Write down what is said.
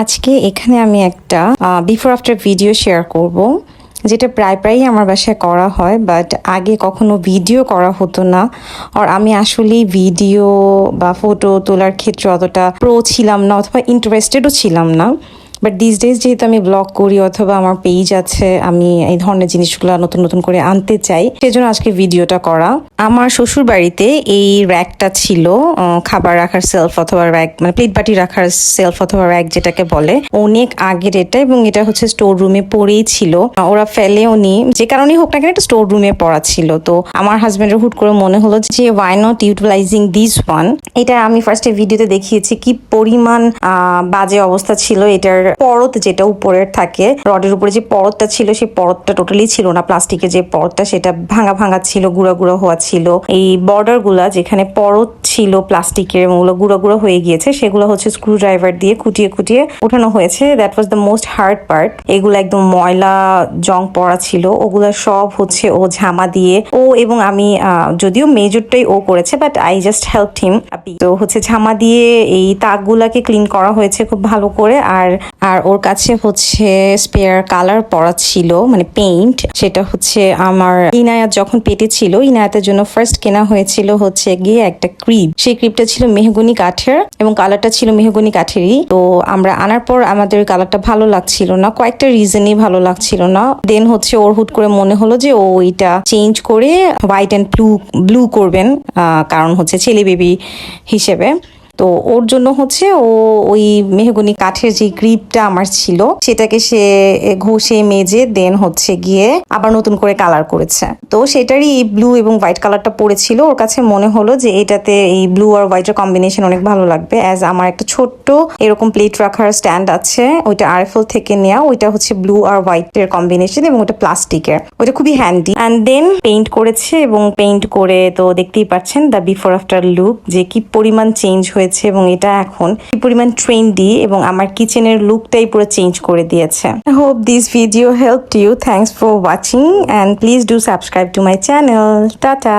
আজকে এখানে আমি একটা বিফোর আফটার ভিডিও শেয়ার করব, যেটা প্রায়ই আমার বাসায় করা হয়, বাট আগে কখনো ভিডিও করা হতো না। আর আমি আসলেই ভিডিও বা ফটো তোলার ক্ষেত্রে অতটা প্রো ছিলাম না, অথবা ইন্টারেস্টেডও ছিলাম না। বাট দিস ডেজ যেহেতু আমি ব্লগ করি অথবা আমার পেজ আছে, আমি এই ধরনের জিনিসগুলো নতুন নতুন করে আনতে চাই, সেজন্য আজকে ভিডিওটা করা। আমার শ্বশুর বাড়িতে এই র্যাকটা ছিল, খাবার রাখার সেলফ অথবা র্যাক, মানে প্লেট বাটি রাখার সেলফ অথবা র্যাক যেটাকে বলে, অনেক আগের এটা। এবং এটা হচ্ছে স্টোর রুমে পড়েই ছিল, ওরা ফেলেও নি, যে কারণেই হোক না কেন এটা স্টোর রুমে পড়া ছিল। তো আমার হাজবেন্ডের হুট করে মনে হলো যে why not utilizing this one. এটা আমি ফার্স্টে ভিডিওতে দেখিয়েছি কি পরিমাণ বাজে অবস্থা ছিল। এটার পরত যেটা উপরের থাকে, রডের উপরে যে পরতটা ছিল, সেই পরতটা টোটালি ছিল না। প্লাস্টিকের যে পরতটা সেটা ভাঙা ভাঙা ছিল, গুঁড়া গুঁড়া হওয়া ছিল। এই বর্ডার গুলা যেখানে পরত ছিল প্লাস্টিকের, ওগুলো গুঁড়া গুঁড়া হয়ে গিয়েছে, সেগুলো হচ্ছে স্ক্রু ড্রাইভার দিয়ে কুটিয়ে কুটিয়ে উঠানো হয়েছে। That was the most hard part. এগুলো একদম ময়লা জং পড়া ছিল, ওগুলা সব হচ্ছে ও ঝামা দিয়ে, ও এবং আমি, যদিও মেজরটাই ও করেছে, but I just helped him. তো হচ্ছে ঝামা দিয়ে এই তাকগুলাকে ক্লিন করা হয়েছে খুব ভালো করে। আর আর ওর কাছে হচ্ছে স্পেয়ার কালার পড়া ছিল, মানে পেইন্ট। সেটা হচ্ছে আমার ইনায়াত যখন পেটে ছিল, ইনায়াতের জন্য ফার্স্ট কেনা হয়েছিল হচ্ছে গিয়ে একটা ক্রিপ। সেই ক্রিপটা ছিল মেহগনি কাঠের এবং কালারটা ছিল মেহগনি কাঠেরই। তো আমরা আনার পর আমাদের কালারটা ভালো লাগছিল না, কয়েকটা রিজনই ভালো লাগছিল না। দেন হচ্ছে ওর হুট করে মনে হলো যে ও এটা চেঞ্জ করে হোয়াইট অ্যান্ড ব্লু করবেন, কারণ হচ্ছে ছেলে বেবি হিসেবে। তো ওর জন্য হচ্ছে ও ওই মেহগনি কাঠের যে গ্রিপটা আমার ছিল, সেটাকে সে ঘষে মেজে দেন হচ্ছে গিয়ে আবার নতুন করে কালার করেছে। তো সেটারই এই ব্লু এবং হোয়াইট কালারটা পড়েছিল। ওর কাছে মনে হলো যে এটাতে এই ব্লু আর হোয়াইটের কম্বিনেশন অনেক ভালো লাগবে। অ্যাজ আমার একটা ছোট্ট এরকম প্লেট রাখার স্ট্যান্ড আছে, ওইটা আরএফএল থেকে নেওয়া। ওইটা হচ্ছে ব্লু আর হোয়াইটের কম্বিনেশন এবং ওটা প্লাস্টিকের, ওইটা খুবই হ্যান্ডি। অ্যান্ড দেন পেইন্ট করেছে, এবং পেইন্ট করে তো দেখতেই পাচ্ছেন দ্য বিফোর আফটার লুক, যে কি পরিমাণ চেঞ্জ হয়েছে এবং এটা এখন কি পরিমাণ ট্রেন্ডি, এবং আমার কিচেনের লুকটাই পুরো চেঞ্জ করে দিয়েছে। I hope this video helped you. Thanks for watching and please do subscribe to my channel. Tata.